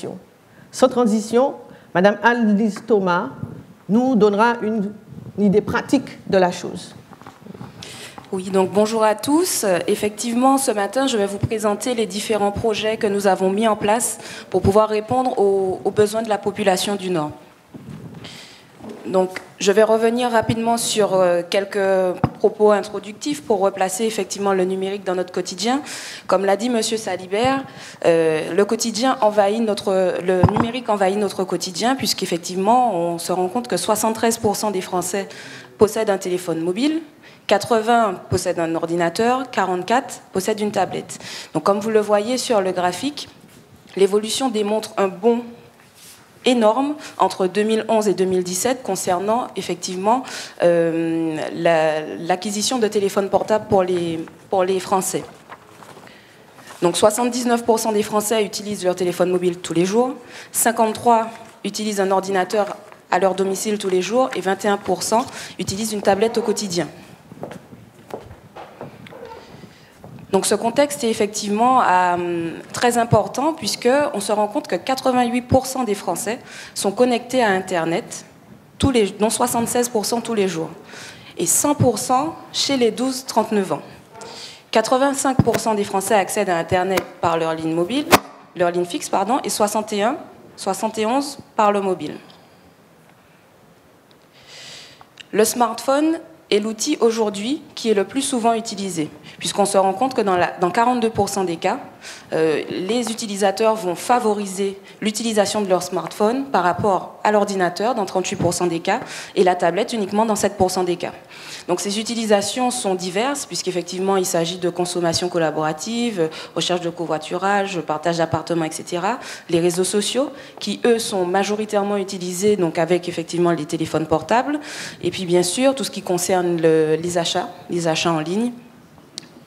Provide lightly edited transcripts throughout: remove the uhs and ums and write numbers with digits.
transition. Sans transition, Mme Alice Thomas nous donnera une idée pratique de la chose. Oui, donc bonjour à tous. Effectivement, ce matin, je vais vous présenter les différents projets que nous avons mis en place pour pouvoir répondre aux besoins de la population du Nord. Donc, je vais revenir rapidement sur quelques propos introductifs pour replacer effectivement le numérique dans notre quotidien. Comme l'a dit M. Salibert, le numérique envahit notre quotidien, puisqu'effectivement, on se rend compte que 73% des Français possèdent un téléphone mobile, 80 possèdent un ordinateur, 44 possèdent une tablette. Donc, comme vous le voyez sur le graphique, l'évolution démontre un bond énorme entre 2011 et 2017 concernant effectivement l'acquisition de téléphones portables pour les Français. Donc 79% des Français utilisent leur téléphone mobile tous les jours, 53% utilisent un ordinateur à leur domicile tous les jours et 21% utilisent une tablette au quotidien. Donc ce contexte est effectivement très important puisqu'on se rend compte que 88% des Français sont connectés à Internet, dont 76% tous les jours, et 100% chez les 12-39 ans. 85% des Français accèdent à Internet par leur ligne fixe, et 71 par le mobile. Le smartphone est l'outil aujourd'hui qui est le plus souvent utilisé, puisqu'on se rend compte que dans 42% des cas, les utilisateurs vont favoriser l'utilisation de leur smartphone par rapport à l'ordinateur dans 38% des cas et la tablette uniquement dans 7% des cas. Donc ces utilisations sont diverses, puisqu'effectivement il s'agit de consommation collaborative, recherche de covoiturage, partage d'appartements, etc. Les réseaux sociaux qui, eux, sont majoritairement utilisés donc, avec effectivement les téléphones portables. Et puis bien sûr, tout ce qui concerne les achats en ligne,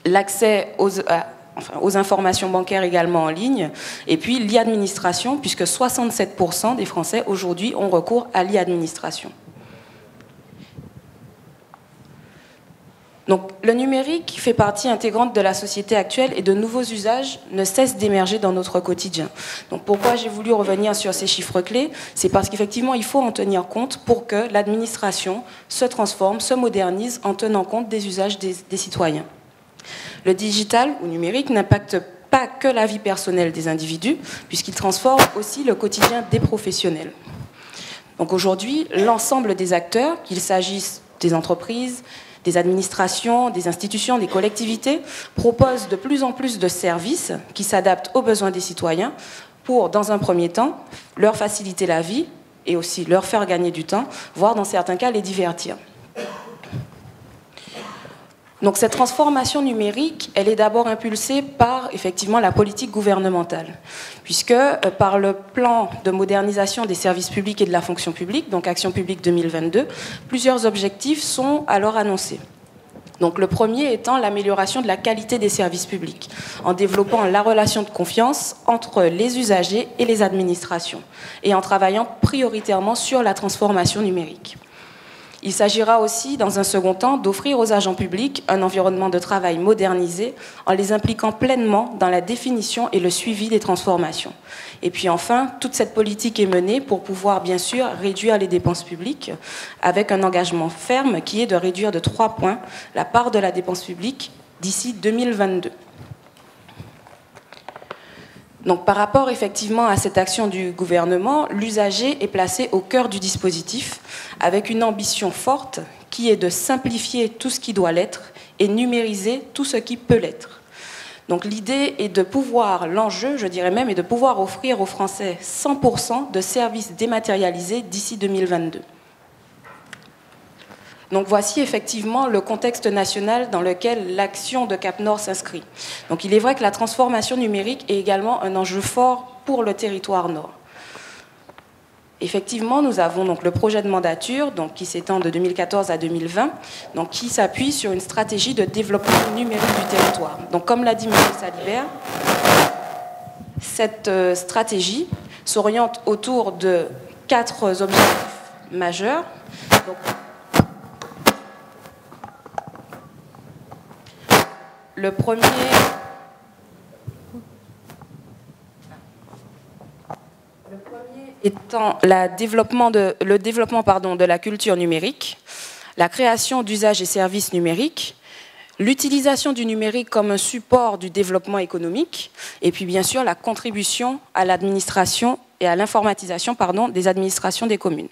l'accès aux informations bancaires également en ligne, et puis l'e-administration, puisque 67% des Français aujourd'hui ont recours à l'e-administration. Donc, le numérique fait partie intégrante de la société actuelle et de nouveaux usages ne cessent d'émerger dans notre quotidien. Donc, pourquoi j'ai voulu revenir sur ces chiffres clés? C'est parce qu'effectivement, il faut en tenir compte pour que l'administration se transforme, se modernise en tenant compte des usages des citoyens. Le digital ou numérique n'impacte pas que la vie personnelle des individus, puisqu'il transforme aussi le quotidien des professionnels. Donc aujourd'hui, l'ensemble des acteurs, qu'il s'agisse des entreprises, des administrations, des institutions, des collectivités, proposent de plus en plus de services qui s'adaptent aux besoins des citoyens pour, dans un premier temps, leur faciliter la vie et aussi leur faire gagner du temps, voire dans certains cas les divertir. Donc cette transformation numérique, elle est d'abord impulsée par effectivement la politique gouvernementale, puisque par le plan de modernisation des services publics et de la fonction publique, donc Action publique 2022, plusieurs objectifs sont alors annoncés. Donc le premier étant l'amélioration de la qualité des services publics, en développant la relation de confiance entre les usagers et les administrations, et en travaillant prioritairement sur la transformation numérique. Il s'agira aussi, dans un second temps, d'offrir aux agents publics un environnement de travail modernisé en les impliquant pleinement dans la définition et le suivi des transformations. Et puis enfin, toute cette politique est menée pour pouvoir, bien sûr, réduire les dépenses publiques avec un engagement ferme qui est de réduire de 3 points la part de la dépense publique d'ici 2022. Donc, par rapport effectivement à cette action du gouvernement, l'usager est placé au cœur du dispositif avec une ambition forte qui est de simplifier tout ce qui doit l'être et numériser tout ce qui peut l'être. Donc l'idée est de pouvoir, l'enjeu je dirais même, est de pouvoir offrir aux Français 100% de services dématérialisés d'ici 2022. Donc voici effectivement le contexte national dans lequel l'action de Cap Nord s'inscrit. Donc il est vrai que la transformation numérique est également un enjeu fort pour le territoire Nord. Effectivement, nous avons donc le projet de mandature qui s'étend de 2014 à 2020, qui s'appuie sur une stratégie de développement numérique du territoire. Donc comme l'a dit M. Salibert, cette stratégie s'oriente autour de 4 objectifs majeurs. Donc, le premier... Le premier étant le développement de la culture numérique, la création d'usages et services numériques, l'utilisation du numérique comme un support du développement économique, et puis bien sûr la contribution à l'administration et à l'informatisation des administrations des communes.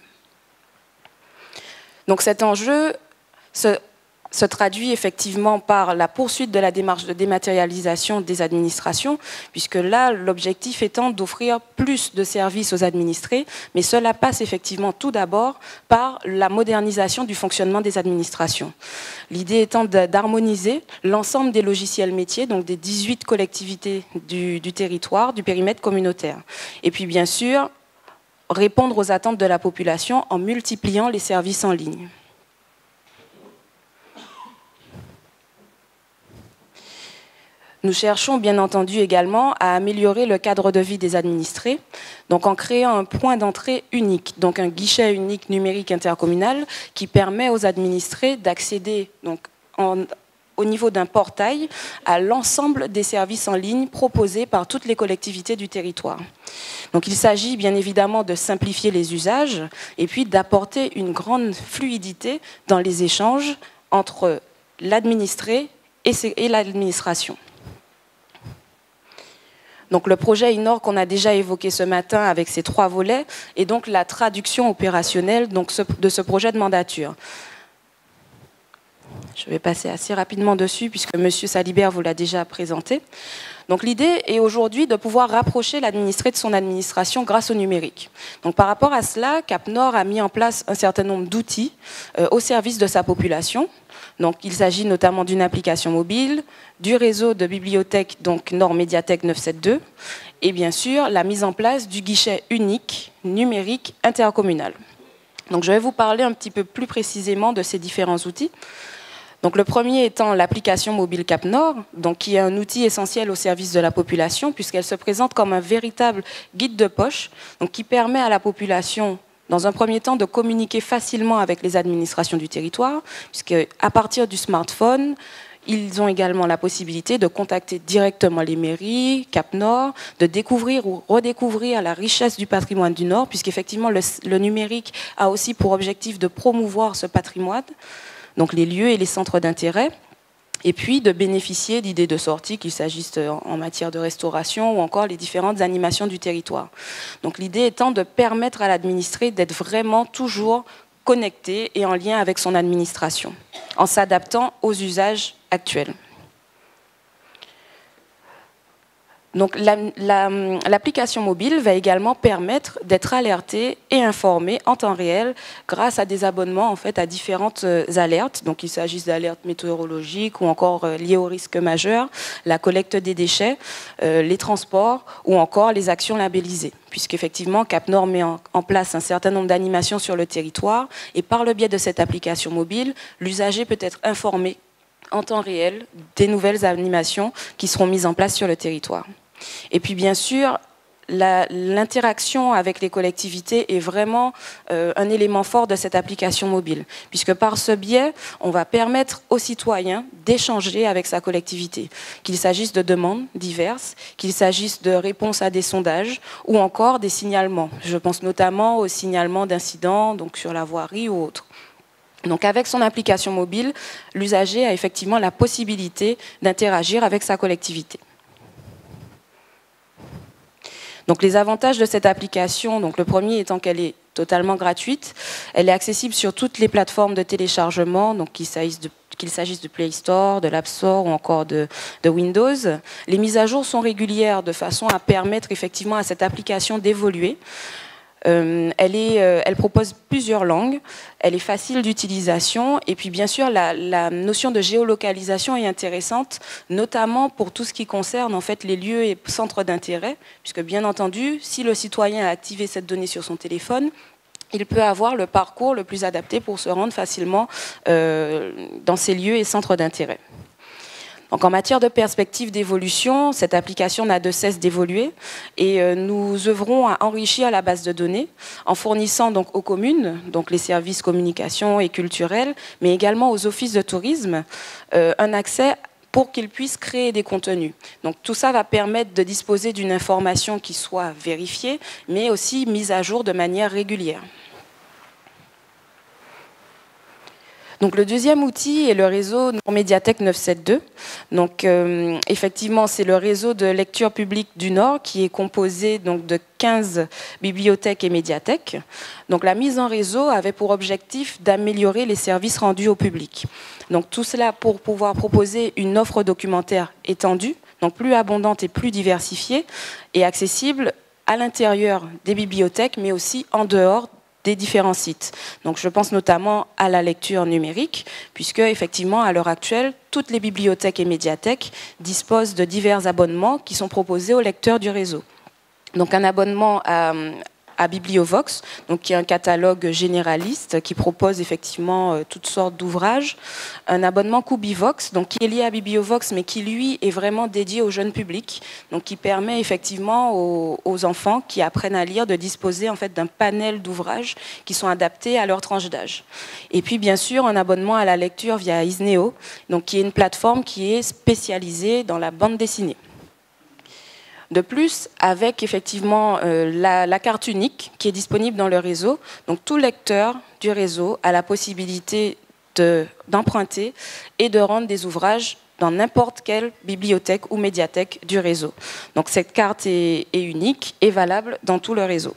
Donc cet enjeu se traduit effectivement par la poursuite de la démarche de dématérialisation des administrations, puisque là, l'objectif étant d'offrir plus de services aux administrés, mais cela passe effectivement tout d'abord par la modernisation du fonctionnement des administrations. L'idée étant d'harmoniser l'ensemble des logiciels métiers, donc des 18 collectivités du territoire, du périmètre communautaire. Et puis bien sûr, répondre aux attentes de la population en multipliant les services en ligne. Nous cherchons bien entendu également à améliorer le cadre de vie des administrés, donc en créant un point d'entrée unique, donc un guichet unique numérique intercommunal qui permet aux administrés d'accéder au niveau d'un portail à l'ensemble des services en ligne proposés par toutes les collectivités du territoire. Donc il s'agit bien évidemment de simplifier les usages et puis d'apporter une grande fluidité dans les échanges entre l'administré et l'administration. Donc le projet Innor qu'on a déjà évoqué ce matin avec ses 3 volets est donc la traduction opérationnelle de ce projet de mandature. Je vais passer assez rapidement dessus puisque M. Salibert vous l'a déjà présenté. Donc l'idée est aujourd'hui de pouvoir rapprocher l'administré de son administration grâce au numérique. Donc par rapport à cela, Cap Nord a mis en place un certain nombre d'outils au service de sa population. Donc il s'agit notamment d'une application mobile, du réseau de bibliothèques, donc Nord Médiathèque 972, et bien sûr la mise en place du guichet unique numérique intercommunal. Donc je vais vous parler un petit peu plus précisément de ces différents outils. Donc le premier étant l'application mobile Cap Nord, donc qui est un outil essentiel au service de la population puisqu'elle se présente comme un véritable guide de poche, donc qui permet à la population dans un premier temps de communiquer facilement avec les administrations du territoire, puisque à partir du smartphone, ils ont également la possibilité de contacter directement les mairies, Cap Nord, de découvrir ou redécouvrir la richesse du patrimoine du Nord, puisqu'effectivement le numérique a aussi pour objectif de promouvoir ce patrimoine, donc les lieux et les centres d'intérêt, et puis de bénéficier d'idées de sortie, qu'il s'agisse en matière de restauration ou encore les différentes animations du territoire. Donc l'idée étant de permettre à l'administré d'être vraiment toujours connecté et en lien avec son administration, en s'adaptant aux usages actuels. Donc l'application mobile va également permettre d'être alerté et informé en temps réel grâce à des abonnements en fait, à différentes alertes. Donc il s'agisse d'alertes météorologiques ou encore liées aux risques majeurs, la collecte des déchets, les transports ou encore les actions labellisées. Puisqu'effectivement Cap Nord met en place un certain nombre d'animations sur le territoire et par le biais de cette application mobile, l'usager peut être informé en temps réel des nouvelles animations qui seront mises en place sur le territoire. Et puis bien sûr, l'interaction avec les collectivités est vraiment un élément fort de cette application mobile, puisque par ce biais, on va permettre aux citoyens d'échanger avec sa collectivité, qu'il s'agisse de demandes diverses, qu'il s'agisse de réponses à des sondages ou encore des signalements. Je pense notamment aux signalements d'incidents donc sur la voirie ou autres. Donc avec son application mobile, l'usager a effectivement la possibilité d'interagir avec sa collectivité. Donc les avantages de cette application, donc le premier étant qu'elle est totalement gratuite, elle est accessible sur toutes les plateformes de téléchargement, donc qu'il s'agisse de Play Store, de l'App Store ou encore de Windows. Les mises à jour sont régulières de façon à permettre effectivement à cette application d'évoluer. Elle propose plusieurs langues, elle est facile d'utilisation et puis bien sûr la notion de géolocalisation est intéressante, notamment pour tout ce qui concerne en fait les lieux et centres d'intérêt, puisque bien entendu, si le citoyen a activé cette donnée sur son téléphone, il peut avoir le parcours le plus adapté pour se rendre facilement dans ces lieux et centres d'intérêt. Donc en matière de perspective d'évolution, cette application n'a de cesse d'évoluer et nous œuvrons à enrichir la base de données en fournissant donc aux communes, donc les services communication et culturels, mais également aux offices de tourisme, un accès pour qu'ils puissent créer des contenus. Donc tout ça va permettre de disposer d'une information qui soit vérifiée, mais aussi mise à jour de manière régulière. Donc, le deuxième outil est le réseau Médiathèque 972. Donc, effectivement, c'est le réseau de lecture publique du Nord qui est composé donc, de 15 bibliothèques et médiathèques. Donc, la mise en réseau avait pour objectif d'améliorer les services rendus au public. Donc, tout cela pour pouvoir proposer une offre documentaire étendue, donc plus abondante et plus diversifiée et accessible à l'intérieur des bibliothèques, mais aussi en dehors des différents sites. Donc je pense notamment à la lecture numérique, puisque effectivement à l'heure actuelle, toutes les bibliothèques et médiathèques disposent de divers abonnements qui sont proposés aux lecteurs du réseau. Donc un abonnement à Bibliovox, donc qui est un catalogue généraliste qui propose effectivement toutes sortes d'ouvrages. Un abonnement Kubivox, donc qui est lié à Bibliovox, mais qui lui est vraiment dédié au jeune public, donc qui permet effectivement aux enfants qui apprennent à lire de disposer en fait d'un panel d'ouvrages qui sont adaptés à leur tranche d'âge. Et puis bien sûr un abonnement à la lecture via Isneo, donc qui est une plateforme qui est spécialisée dans la bande dessinée. De plus, avec effectivement la carte unique qui est disponible dans le réseau, donc tout lecteur du réseau a la possibilité d'emprunter et de rendre des ouvrages dans n'importe quelle bibliothèque ou médiathèque du réseau. Donc cette carte est unique et valable dans tout le réseau.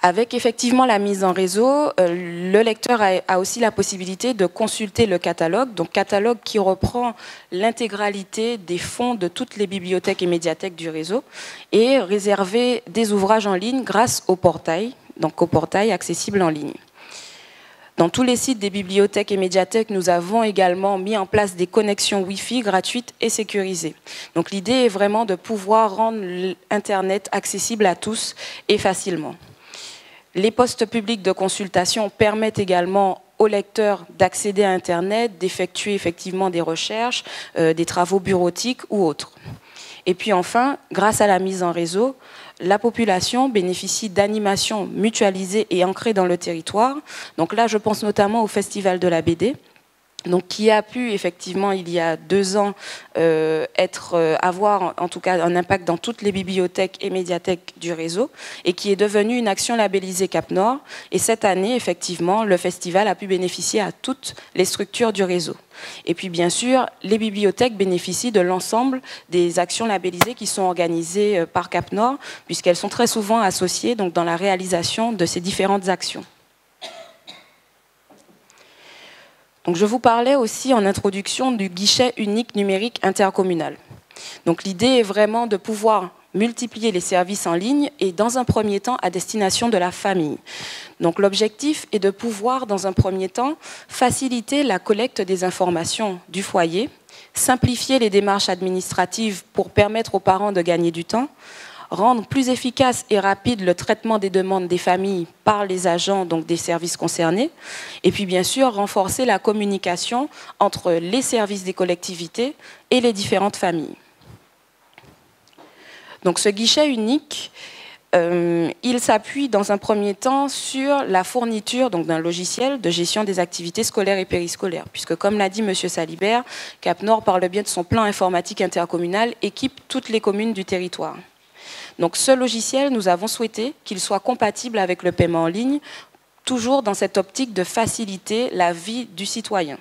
Avec effectivement la mise en réseau, le lecteur a aussi la possibilité de consulter le catalogue, donc catalogue qui reprend l'intégralité des fonds de toutes les bibliothèques et médiathèques du réseau et réserver des ouvrages en ligne grâce au portail, donc au portail accessible en ligne. Dans tous les sites des bibliothèques et médiathèques, nous avons également mis en place des connexions Wi-Fi gratuites et sécurisées. Donc l'idée est vraiment de pouvoir rendre Internet accessible à tous et facilement. Les postes publics de consultation permettent également aux lecteurs d'accéder à Internet, d'effectuer effectivement des recherches, des travaux bureautiques ou autres. Et puis enfin, grâce à la mise en réseau, la population bénéficie d'animations mutualisées et ancrées dans le territoire. Donc là, je pense notamment au Festival de la BD, donc qui a pu effectivement il y a 2 ans avoir en tout cas un impact dans toutes les bibliothèques et médiathèques du réseau et qui est devenu une action labellisée Cap Nord. Et cette année effectivement le festival a pu bénéficier à toutes les structures du réseau. Et puis bien sûr les bibliothèques bénéficient de l'ensemble des actions labellisées qui sont organisées par Cap Nord puisqu'elles sont très souvent associées donc dans la réalisation de ces différentes actions. Donc, je vous parlais aussi en introduction du guichet unique numérique intercommunal. Donc, l'idée est vraiment de pouvoir multiplier les services en ligne et dans un premier temps à destination de la famille. Donc, l'objectif est de pouvoir dans un premier temps faciliter la collecte des informations du foyer, simplifier les démarches administratives pour permettre aux parents de gagner du temps, rendre plus efficace et rapide le traitement des demandes des familles par les agents donc des services concernés, et puis bien sûr renforcer la communication entre les services des collectivités et les différentes familles. Donc ce guichet unique, il s'appuie dans un premier temps sur la fourniture d'un logiciel de gestion des activités scolaires et périscolaires, puisque comme l'a dit M. Salibert, Cap Nord, par le biais de son plan informatique intercommunal, équipe toutes les communes du territoire. Donc ce logiciel, nous avons souhaité qu'il soit compatible avec le paiement en ligne, toujours dans cette optique de faciliter la vie du citoyen.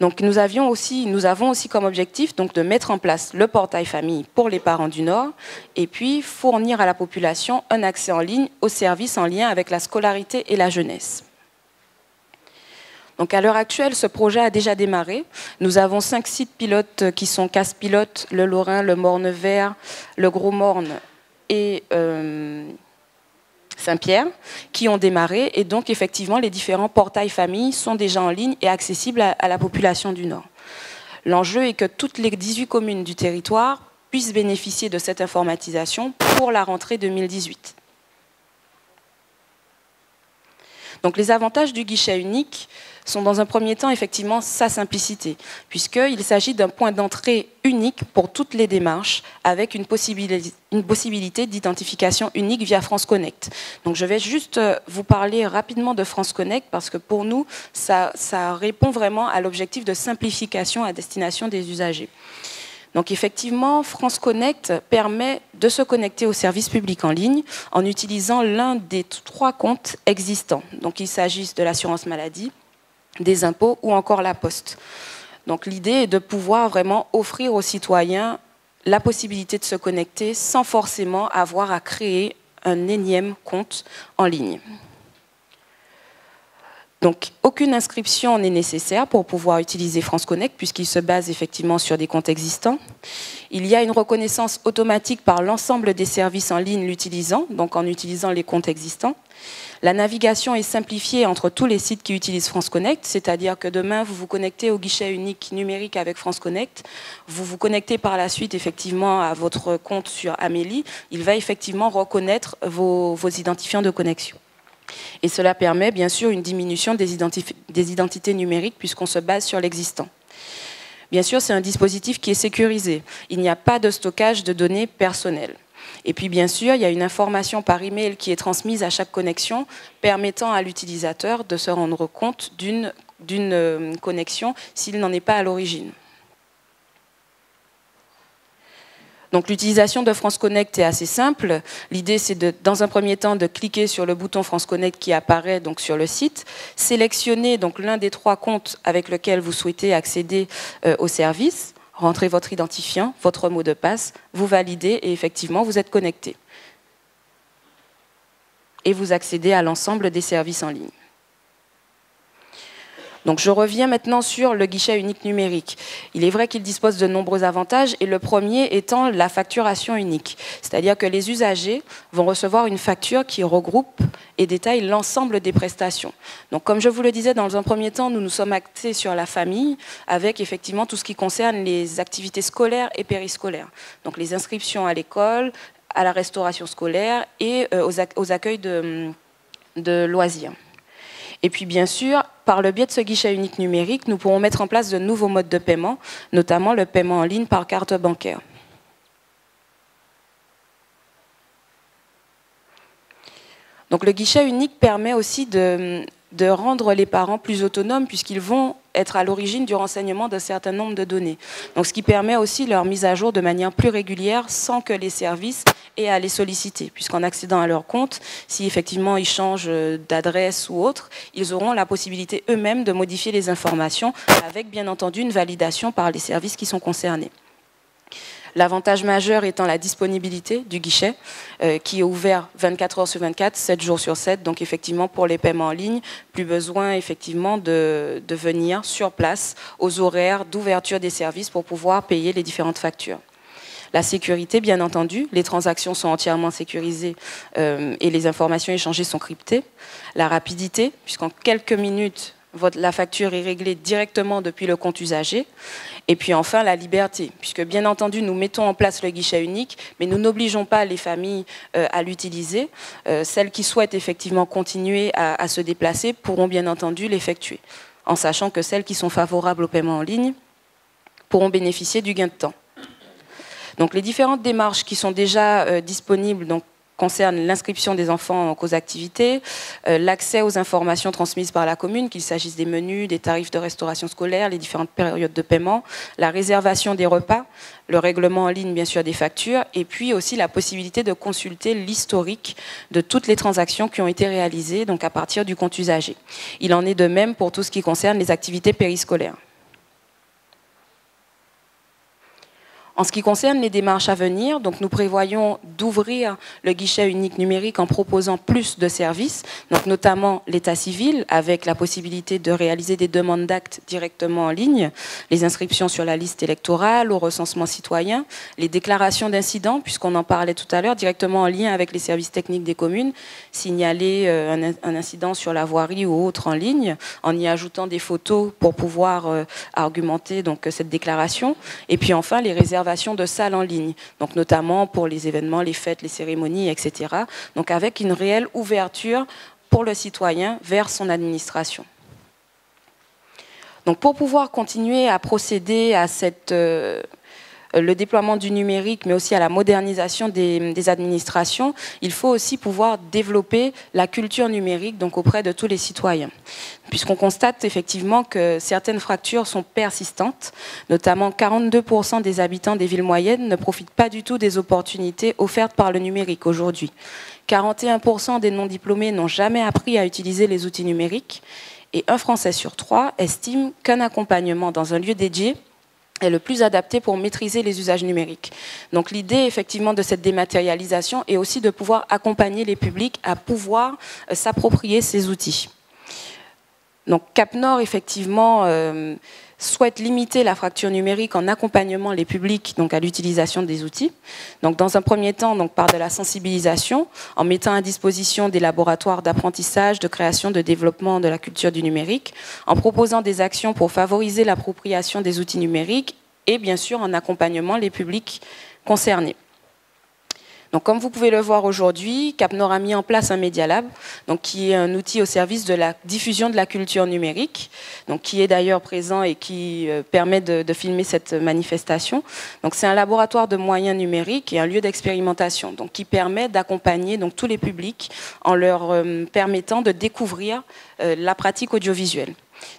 Donc nous avons aussi comme objectif donc, de mettre en place le portail famille pour les parents du Nord et puis fournir à la population un accès en ligne aux services en lien avec la scolarité et la jeunesse. Donc à l'heure actuelle, ce projet a déjà démarré. Nous avons 5 sites pilotes qui sont Casse-Pilote, le Lorrain, le Morne-Vert, le Gros-Morne et Saint-Pierre, qui ont démarré. Et donc effectivement, les différents portails familles sont déjà en ligne et accessibles à la population du Nord. L'enjeu est que toutes les 18 communes du territoire puissent bénéficier de cette informatisation pour la rentrée 2018. Donc les avantages du guichet unique sont dans un premier temps effectivement sa simplicité, puisqu'il s'agit d'un point d'entrée unique pour toutes les démarches, avec une possibilité d'identification unique via France Connect. Donc je vais juste vous parler rapidement de France Connect, parce que pour nous, ça répond vraiment à l'objectif de simplification à destination des usagers. Donc effectivement, France Connect permet de se connecter au service public en ligne en utilisant l'un des 3 comptes existants. Donc il s'agisse de l'assurance maladie, des impôts ou encore la poste. Donc l'idée est de pouvoir vraiment offrir aux citoyens la possibilité de se connecter sans forcément avoir à créer un énième compte en ligne. Donc, aucune inscription n'est nécessaire pour pouvoir utiliser France Connect, puisqu'il se base effectivement sur des comptes existants. Il y a une reconnaissance automatique par l'ensemble des services en ligne l'utilisant, donc en utilisant les comptes existants. La navigation est simplifiée entre tous les sites qui utilisent France Connect, c'est-à-dire que demain, vous vous connectez au guichet unique numérique avec France Connect, vous vous connectez par la suite effectivement à votre compte sur Amélie, il va effectivement reconnaître vos identifiants de connexion. Et cela permet bien sûr une diminution des identités numériques puisqu'on se base sur l'existant. Bien sûr, c'est un dispositif qui est sécurisé. Il n'y a pas de stockage de données personnelles. Et puis bien sûr, il y a une information par email qui est transmise à chaque connexion permettant à l'utilisateur de se rendre compte d'une connexion s'il n'en est pas à l'origine. Donc l'utilisation de France Connect est assez simple. L'idée, c'est dans un premier temps de cliquer sur le bouton France Connect qui apparaît donc sur le site, sélectionner donc l'un des 3 comptes avec lequel vous souhaitez accéder au service, rentrez votre identifiant, votre mot de passe, vous validez et effectivement vous êtes connecté. Et vous accédez à l'ensemble des services en ligne. Donc je reviens maintenant sur le guichet unique numérique. Il est vrai qu'il dispose de nombreux avantages et le premier étant la facturation unique. C'est-à-dire que les usagers vont recevoir une facture qui regroupe et détaille l'ensemble des prestations. Donc comme je vous le disais, dans un premier temps, nous nous sommes axés sur la famille avec effectivement tout ce qui concerne les activités scolaires et périscolaires. Donc les inscriptions à l'école, à la restauration scolaire et aux accueils de loisirs. Et puis bien sûr, par le biais de ce guichet unique numérique, nous pourrons mettre en place de nouveaux modes de paiement, notamment le paiement en ligne par carte bancaire. Donc le guichet unique permet aussi de rendre les parents plus autonomes puisqu'ils vont être à l'origine du renseignement d'un certain nombre de données. Donc, ce qui permet aussi leur mise à jour de manière plus régulière sans que les services aient à les solliciter. Puisqu'en accédant à leur compte, si effectivement ils changent d'adresse ou autre, ils auront la possibilité eux-mêmes de modifier les informations avec bien entendu une validation par les services qui sont concernés. L'avantage majeur étant la disponibilité du guichet qui est ouvert 24 heures sur 24, 7 jours sur 7. Donc effectivement pour les paiements en ligne, plus besoin effectivement de venir sur place aux horaires d'ouverture des services pour pouvoir payer les différentes factures. La sécurité, bien entendu, les transactions sont entièrement sécurisées et les informations échangées sont cryptées. La rapidité, puisqu'en quelques minutes, la facture est réglée directement depuis le compte usager. Et puis enfin, la liberté, puisque bien entendu, nous mettons en place le guichet unique, mais nous n'obligeons pas les familles à l'utiliser. Celles qui souhaitent effectivement continuer à se déplacer pourront bien entendu l'effectuer, en sachant que celles qui sont favorables au paiement en ligne pourront bénéficier du gain de temps. Donc les différentes démarches qui sont déjà disponibles concernent l'inscription des enfants aux activités, l'accès aux informations transmises par la commune, qu'il s'agisse des menus, des tarifs de restauration scolaire, les différentes périodes de paiement, la réservation des repas, le règlement en ligne bien sûr des factures, et puis aussi la possibilité de consulter l'historique de toutes les transactions qui ont été réalisées donc à partir du compte usager. Il en est de même pour tout ce qui concerne les activités périscolaires. En ce qui concerne les démarches à venir, donc nous prévoyons d'ouvrir le guichet unique numérique en proposant plus de services, donc notamment l'état civil, avec la possibilité de réaliser des demandes d'actes directement en ligne, les inscriptions sur la liste électorale, au recensement citoyen, les déclarations d'incidents, puisqu'on en parlait tout à l'heure, directement en lien avec les services techniques des communes, signaler un incident sur la voirie ou autre en ligne, en y ajoutant des photos pour pouvoir argumenter donc, cette déclaration, et puis enfin les réservations de salles en ligne, donc notamment pour les événements, les fêtes, les cérémonies, etc. Donc avec une réelle ouverture pour le citoyen vers son administration. Donc pour pouvoir continuer à procéder à le déploiement du numérique, mais aussi à la modernisation des administrations, il faut aussi pouvoir développer la culture numérique donc auprès de tous les citoyens. Puisqu'on constate effectivement que certaines fractures sont persistantes, notamment 42% des habitants des villes moyennes ne profitent pas du tout des opportunités offertes par le numérique aujourd'hui. 41% des non-diplômés n'ont jamais appris à utiliser les outils numériques et un Français sur 3 estime qu'un accompagnement dans un lieu dédié est le plus adapté pour maîtriser les usages numériques. Donc l'idée effectivement de cette dématérialisation est aussi de pouvoir accompagner les publics à pouvoir s'approprier ces outils. Donc Cap-Nord effectivement souhaite limiter la fracture numérique en accompagnement les publics donc à l'utilisation des outils. Donc dans un premier temps donc par de la sensibilisation en mettant à disposition des laboratoires d'apprentissage, de création, de développement de la culture du numérique, en proposant des actions pour favoriser l'appropriation des outils numériques et bien sûr en accompagnement les publics concernés. Donc, comme vous pouvez le voir aujourd'hui, Cap-Nord a mis en place un Media Lab, donc, qui est un outil au service de la diffusion de la culture numérique, donc, qui est d'ailleurs présent et qui permet de filmer cette manifestation. Donc, c'est un laboratoire de moyens numériques et un lieu d'expérimentation, donc, qui permet d'accompagner donc, tous les publics en leur permettant de découvrir la pratique audiovisuelle.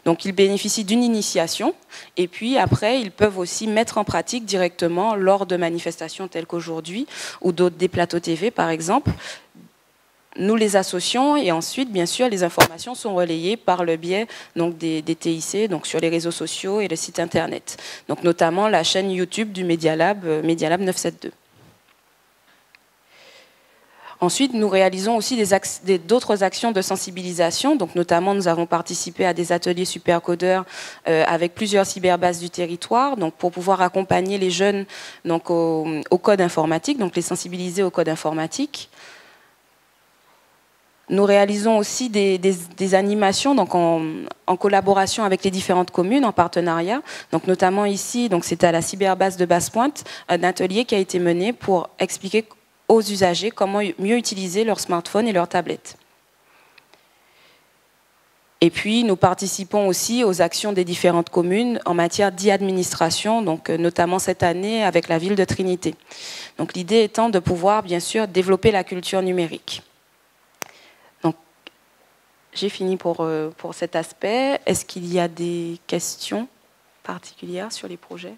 Donc, ils bénéficient d'une initiation et puis après, ils peuvent aussi mettre en pratique directement lors de manifestations telles qu'aujourd'hui ou d'autres des plateaux TV, par exemple. Nous les associons et ensuite, bien sûr, les informations sont relayées par le biais donc, des TIC, donc sur les réseaux sociaux et le site internet. Donc, notamment la chaîne YouTube du Media Lab 972. Ensuite, nous réalisons aussi d'autres actions de sensibilisation. Donc, notamment, nous avons participé à des ateliers supercodeurs avec plusieurs cyberbases du territoire, donc pour pouvoir accompagner les jeunes donc, au code informatique, donc les sensibiliser au code informatique. Nous réalisons aussi des animations donc en collaboration avec les différentes communes, en partenariat. Donc, notamment ici, c'était à la cyberbase de Basse-Pointe, un atelier qui a été mené pour expliquer aux usagers comment mieux utiliser leur smartphone et leur tablette. Et puis, nous participons aussi aux actions des différentes communes en matière d'e-administration, donc notamment cette année avec la ville de Trinité. Donc, l'idée étant de pouvoir, bien sûr, développer la culture numérique. Donc, j'ai fini pour cet aspect. Est-ce qu'il y a des questions particulières sur les projets ?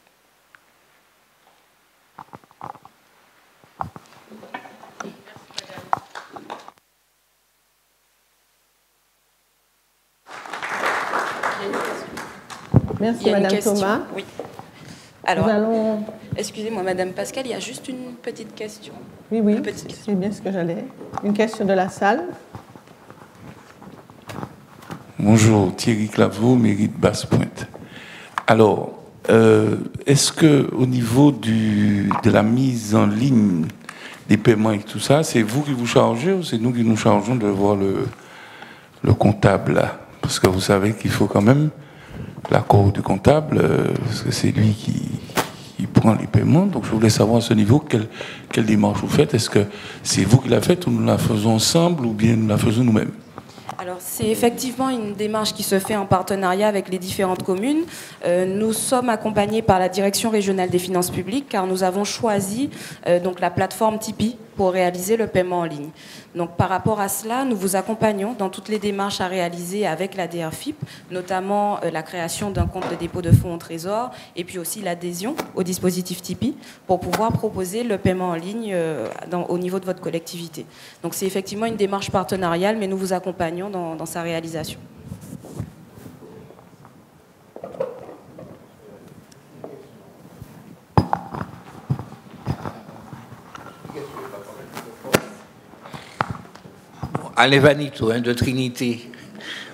Merci, Madame Thomas. Oui. Alors, excusez-moi, Madame Pascal, il y a juste une petite question. Oui, c'est bien ce que j'allais. Une question de la salle. Bonjour, Thierry Claveau, mairie de Basse-Pointe. Alors, est-ce qu'au niveau de la mise en ligne des paiements et tout ça, c'est vous qui vous chargez ou c'est nous qui nous chargeons de voir le comptable là? Parce que vous savez qu'il faut quand même l'accord du comptable, parce que c'est lui qui prend les paiements. Donc je voulais savoir à ce niveau quelle démarche vous faites. Est-ce que c'est vous qui la faites ou nous la faisons ensemble ou bien nous la faisons nous-mêmes? Alors c'est effectivement une démarche qui se fait en partenariat avec les différentes communes. Nous sommes accompagnés par la Direction régionale des finances publiques car nous avons choisi donc la plateforme Tipeee pour réaliser le paiement en ligne. Donc par rapport à cela, nous vous accompagnons dans toutes les démarches à réaliser avec la DRFIP, notamment la création d'un compte de dépôt de fonds au Trésor et puis aussi l'adhésion au dispositif Tipeee pour pouvoir proposer le paiement en ligne au niveau de votre collectivité. Donc c'est effectivement une démarche partenariale, mais nous vous accompagnons dans sa réalisation. Alain Vanito, de Trinité,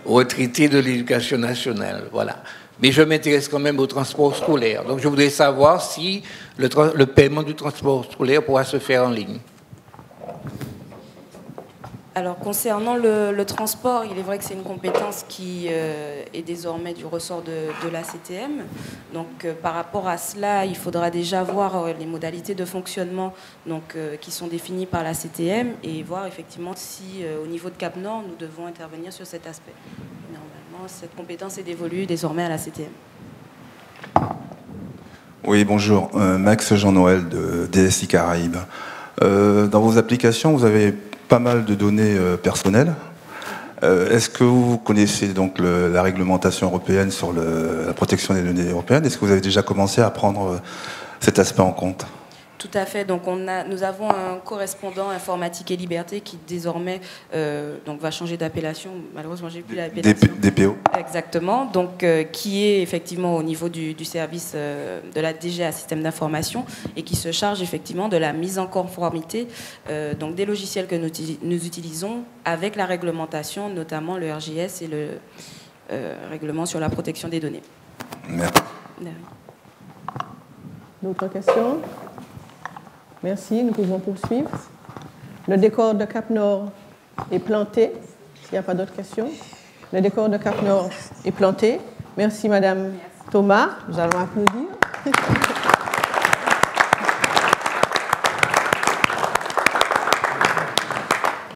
retraité de l'Éducation nationale, voilà. Mais je m'intéresse quand même au transport scolaire. Donc je voudrais savoir si le paiement du transport scolaire pourra se faire en ligne. Alors concernant le transport, il est vrai que c'est une compétence qui est désormais du ressort de la CTM. Donc par rapport à cela, il faudra déjà voir les modalités de fonctionnement donc, qui sont définies par la CTM et voir effectivement si au niveau de Cap-Nord, nous devons intervenir sur cet aspect. Normalement, cette compétence est dévolue désormais à la CTM. Oui, bonjour. Max Jean-Noël de DSI Caraïbes. Dans vos applications, vous avez pas mal de données personnelles. Est-ce que vous connaissez donc la réglementation européenne sur la protection des données européennes? Est-ce que vous avez déjà commencé à prendre cet aspect en compte? Tout à fait. Donc nous avons un correspondant informatique et liberté qui désormais donc va changer d'appellation. Malheureusement, j'ai plus l'appellation. DPO. Exactement. Donc qui est effectivement au niveau du service de la DGA système d'information et qui se charge effectivement de la mise en conformité donc des logiciels que nous utilisons avec la réglementation, notamment le RGS et le règlement sur la protection des données. Merci. D'autres questions? Merci, nous pouvons poursuivre. Le décor de Cap-Nord est planté. S'il n'y a pas d'autres questions. Le décor de Cap-Nord est planté. Merci, Madame Thomas. Nous allons applaudir.